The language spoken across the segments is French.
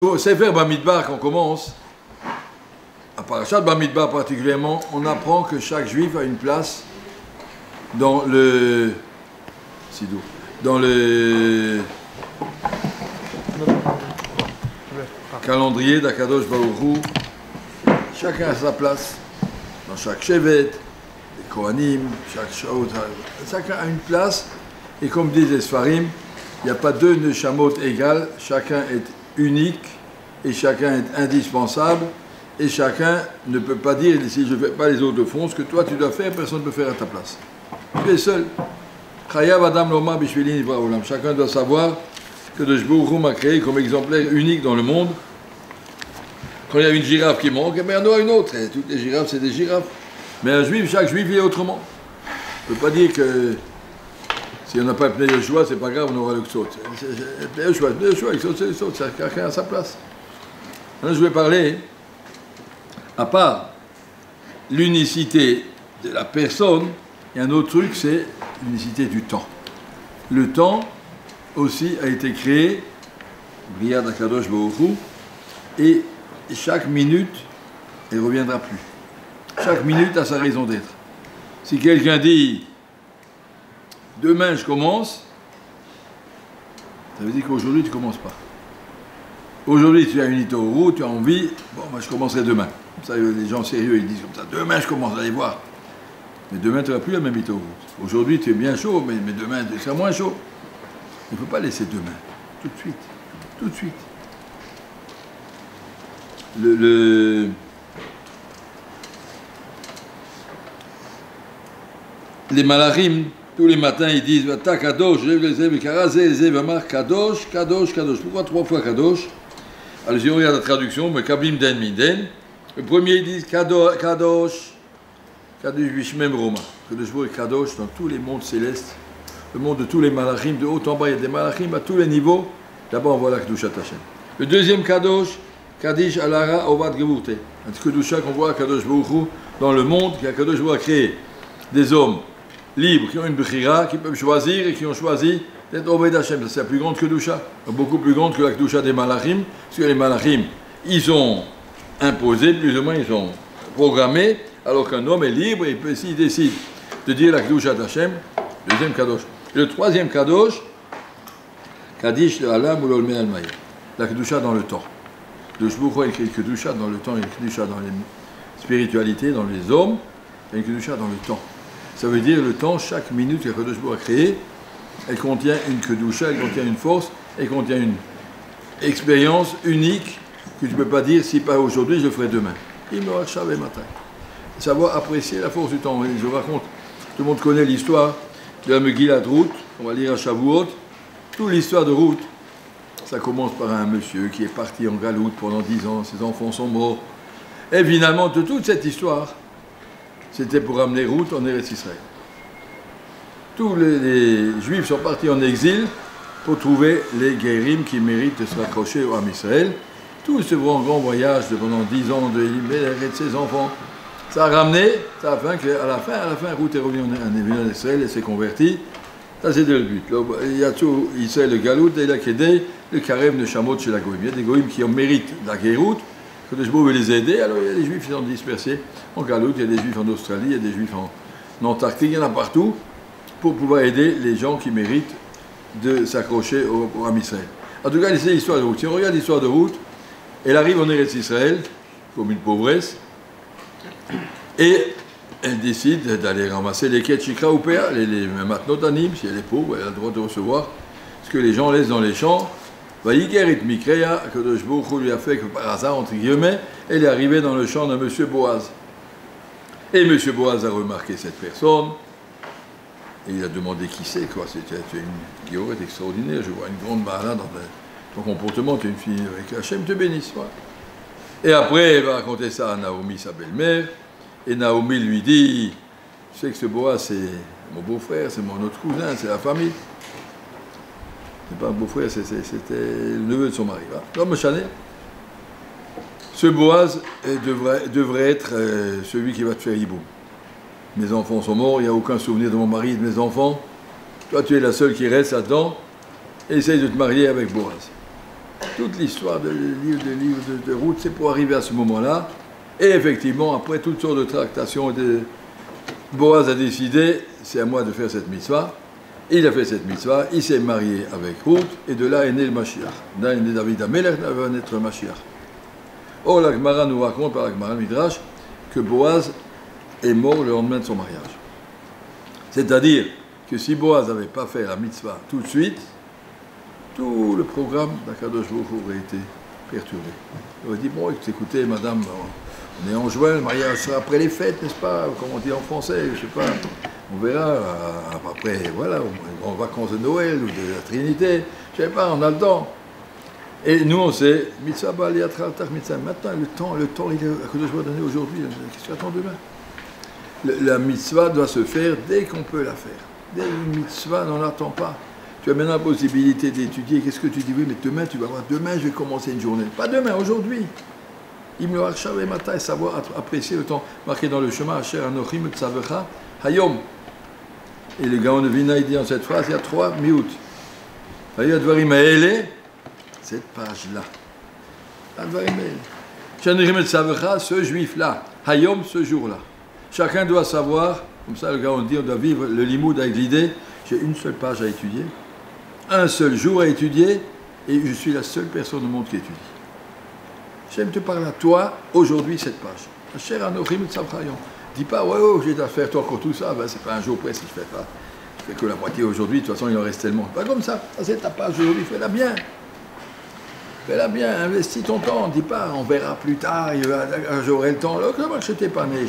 Au Sefer Bamidbar, qu'on commence, à Parashat Bamidbar particulièrement, on apprend que chaque juif a une place dans le calendrier d'Akadosh Baruch Hu. Chacun a sa place, dans chaque chevet, les Kohanim, chaque chose, chacun a une place, et comme disent les Sfarim, il n'y a pas deux neshamot égales, chacun est unique et chacun est indispensable et chacun ne peut pas dire si je ne fais pas les autres le font, ce que toi tu dois faire, personne ne peut faire à ta place. Tu es seul. Chacun doit savoir que le Shbourou m'a créé comme exemplaire unique dans le monde. Quand il y a une girafe qui manque, eh bien, il y en aura une autre. Et toutes les girafes, c'est des girafes. Mais un juif, chaque juif est autrement. On ne peut pas dire que si on n'a pas le pneu Yoshua, c'est pas grave, on aura le Ksot. Le pneu Yoshua, c'est le Ksot, chacun a sa place. Maintenant, je vais parler, à part l'unicité de la personne, il y a un autre truc, c'est l'unicité du temps. Le temps aussi a été créé, Briad Akadosh Baruch Hu, et chaque minute, elle ne reviendra plus. Chaque minute a sa raison d'être. Si quelqu'un dit demain je commence, ça veut dire qu'aujourd'hui tu ne commences pas. Aujourd'hui tu as une route, tu as envie, bon moi je commencerai demain. Comme ça les gens sérieux ils disent comme ça, demain je commence, allez voir. Mais demain tu n'auras plus la même route. Aujourd'hui tu es bien chaud, mais demain tu seras moins chaud. Il ne faut pas laisser demain, tout de suite, tout de suite. Les malachim, tous les matins, ils disent Ta Kadosh, Kadosh, Kadosh, Kadosh. Pourquoi trois fois Kadosh? Alors, si on regarde la traduction, mais Kablim Den Minden. Le premier, ils disent Kadosh, Kadosh Bishmem Roma. Kadosh est Kadosh dans tous les mondes célestes, le monde de tous les malachim, de haut en bas, il y a des malachim à tous les niveaux. D'abord, on voit la Kedushat Hashem. Le deuxième Kadosh, Kadish Alara Ovat Gevurte. Un Kedusha qu'on voit à Kadosh Baruch Hu dans le monde, qu'Akadosh Baruch Hu a créé des hommes libres, qui ont une Bechira, qui peuvent choisir et qui ont choisi d'être Oved Hashem. C'est la plus grande Kedusha, beaucoup plus grande que la Kedusha des Malachim, parce que les Malachim, ils ont imposé, plus ou moins, ils ont programmé, alors qu'un homme est libre et s'il décide de dire la Kedusha d'Hashem, deuxième Kadosh. Et le troisième Kadosh, Kadish Alam ou l'Olme Almaï, la Kedusha dans le temps. Le Shbourou a écrit une Kedusha dans le temps, une Kedusha dans les spiritualités, dans les hommes, et une Kedusha dans le temps. Ça veut dire le temps, chaque minute que Kadosh Baruch Hu a créée, elle contient une Kedusha, elle contient une force, elle contient une expérience unique que tu ne peux pas dire si pas aujourd'hui, je le ferai demain. Il me rachave matin. Savoir apprécier la force du temps. Je vous raconte, tout le monde connaît l'histoire de la Megillah de Ruth, on va lire à Shavuot. Toute l'histoire de Ruth, ça commence par un monsieur qui est parti en galoute pendant 10 ans, ses enfants sont morts. Et finalement, de toute cette histoire, c'était pour amener Ruth en Eretz Israël. Tous les Juifs sont partis en exil pour trouver les guérim qui méritent de se raccrocher au Ham Israël. Tout ce grand voyage de pendant 10 ans de libérer de ses enfants, ça a ramené, ça a fait qu'à la fin, Ruth est revenu en Israël et s'est converti. Ça c'était le but. Il y a tout Israël le galout et il a aidé le carême de Shamot chez la Goïm. Il y a des Goïm qui méritent la guéroute, que les Juifs veulent les aider, alors il y a des Juifs qui sont dispersés en galoute, il y a des Juifs en Australie, il y a des Juifs en Antarctique, il y en a partout, pour pouvoir aider les gens qui méritent de s'accrocher au Ham Israël. En tout cas, c'est l'histoire de Ruth. Si on regarde l'histoire de Ruth, elle arrive en Eretz Israël, comme une pauvresse, et elle décide d'aller ramasser les ketchikra ou péa, les matnotanim, si elle est pauvre, elle a le droit de recevoir ce que les gens laissent dans les champs. Vaïkerit Mikreya, que Kadosh Baruch Hu lui a fait que par hasard, entre guillemets, elle est arrivée dans le champ d'un monsieur Boaz. Et monsieur Boaz a remarqué cette personne, et il a demandé qui c'est, quoi. C'était une guillorette extraordinaire, je vois une grande barra dans ton comportement, tu es une fille avec Hachem te bénisse. Quoi. Et après, elle va raconter ça à Naomi, sa belle-mère, et Naomi lui dit, tu sais que ce Boaz, c'est mon beau-frère, c'est mon autre cousin, c'est la famille. C'est pas un beau-frère, c'était le neveu de son mari. Donc, ce Boaz devrait être celui qui va te faire hiboum. Mes enfants sont morts, il n'y a aucun souvenir de mon mari et de mes enfants. Toi, tu es la seule qui reste là-dedans. Essaye de te marier avec Boaz. toute l'histoire de livre de route, c'est pour arriver à ce moment-là. Et effectivement, après toutes sortes de tractations, Boaz a décidé, c'est à moi de faire cette mitzvah. Il a fait cette mitzvah, il s'est marié avec Ruth, et de là est né le Mashiach. Là est né David Amelech, là va naître le Mashiach. Or, la Gemara nous raconte par la Gemara Midrash que Boaz est mort le lendemain de son mariage. C'est-à-dire que si Boaz n'avait pas fait la mitzvah tout de suite, tout le programme d'Akadosh Baruch Hu aurait été perturbé. Il aurait dit, bon, écoutez, madame, on est en juin, le mariage sera après les fêtes, n'est-ce pas? Comme on dit en français, je ne sais pas. On verra, après, voilà, en vacances de Noël ou de la Trinité, je ne sais pas, on a le temps. Et nous, on sait, mitzvah baliatra altar mitzvah. Maintenant, le temps, il est à que je dois donner aujourd'hui. Qu'est-ce que tu attends demain? La mitzvah doit se faire dès qu'on peut la faire. Dès une mitzvah, n'en attend pas. Tu as maintenant la possibilité d'étudier. Qu'est-ce que tu dis? Oui, mais demain, tu vas voir. Demain, je vais commencer une journée. Pas demain, aujourd'hui. Il me et matin et savoir apprécier le temps. Marqué dans le chemin, Asher Anochim Tzavecha Hayom. Et le Gaon de Vina, il dit en cette phrase, il y a 3 miout. Advarim Haele, cette page-là. Advarim Haele. Shanirim Tzavecha, ce juif-là. Hayom, ce jour-là. Chacun doit savoir, comme ça le Gaon dit, on doit vivre le limoud avec l'idée, j'ai une seule page à étudier, un seul jour à étudier, et je suis la seule personne au monde qui étudie. J'aime te parler à toi, aujourd'hui, cette page. Cher Anochim Tzavchayom. Dis pas, ouais, oh, j'ai à faire toi encore tout ça, ben, c'est pas un jour près si je fais pas. Je fais que la moitié aujourd'hui, de toute façon, il en reste tellement. Pas comme ça, ça c'est ta page aujourd'hui, fais-la bien. Fais-la bien, investis ton temps, dis pas, on verra plus tard, j'aurai le temps. Là, comment je t'ai pas né,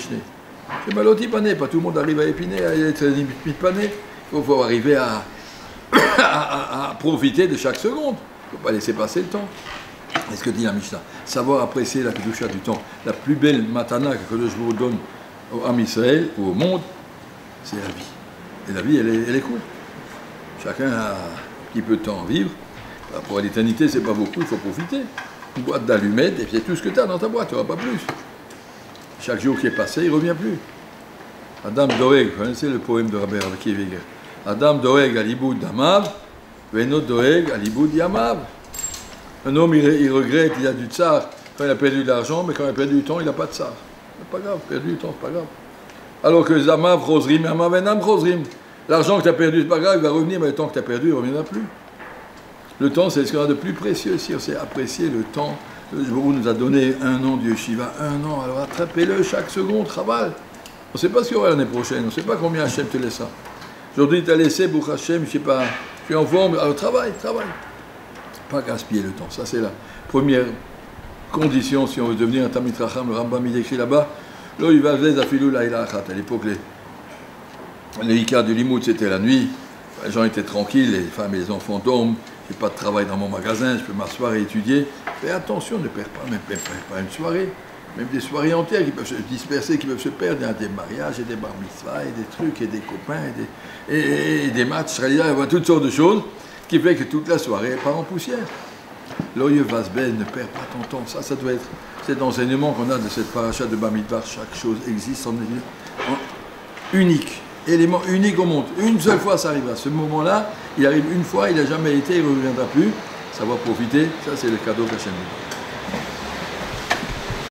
c'est maloti pas né, pas tout le monde arrive à épiner, à être limite pas né. Il faut arriver à profiter de chaque seconde. Il ne faut pas laisser passer le temps. Et ce que dit la Mishnah, savoir apprécier la kedusha du temps, la plus belle matana que je vous donne au Am Israël ou au monde, c'est la vie. Et la vie, elle est cool. Chacun a un petit peu de temps à vivre. Pour l'éternité, c'est pas beaucoup, il faut profiter. Une boîte d'allumettes, et c'est tout ce que tu as dans ta boîte, tu n'auras pas plus. Chaque jour qui est passé, il ne revient plus. Adam Doeg, vous connaissez le poème de Rabbi Akiva. Adam Doeg à l'Iboud d'Amav, Veno Doeg à l'Iboud d'Yamav. Un homme, il regrette, il a du tsar quand il a perdu de l'argent, mais quand il a perdu du temps, il n'a pas de tsar. C'est pas grave, perdu du temps, c'est pas grave. Alors que Zamav Rosrim, Amav Enam Rosrim. L'argent que tu as perdu, c'est pas grave, il va revenir, mais le temps que tu as perdu, il ne reviendra plus. Le temps, c'est ce qu'on a de plus précieux ici, c'est apprécier le temps. Le Jborou nous a donné 1 an de Shiva, 1 an, alors attrapez-le chaque seconde, travail. On ne sait pas ce qu'il y aura l'année prochaine, on ne sait pas combien Hachem te laissera. Aujourd'hui, tu as laissé, Bouch Hachem, je ne sais pas, tu es en forme, alors travaille. Pas gaspiller le temps, ça c'est la première condition si on veut devenir un Talmid Chacham. Le Rambam il écrit là-bas, là il va afilou laïla achat. À l'époque, les Ika du Limoud c'était la nuit, les gens étaient tranquilles, les femmes et les enfants dorment, j'ai pas de travail dans mon magasin, je peux m'asseoir et étudier. Fais attention, ne perds pas une soirée, même des soirées entières qui peuvent se disperser, qui peuvent se perdre. Il y a des mariages et des bar mitzvahs et des trucs et des copains et des matchs, il y a toutes sortes de choses qui fait que toute la soirée part en poussière. L'oye vasben, ne perds pas ton temps. Ça doit être cet enseignement qu'on a de cette paracha de Bamidbar. Chaque chose existe en unique, élément unique au monde. Une seule fois, ça arrivera. Ce moment-là, il arrive une fois, il n'a jamais été, il ne reviendra plus. Savoir profiter, ça c'est le cadeau qu'Hachem nous donne.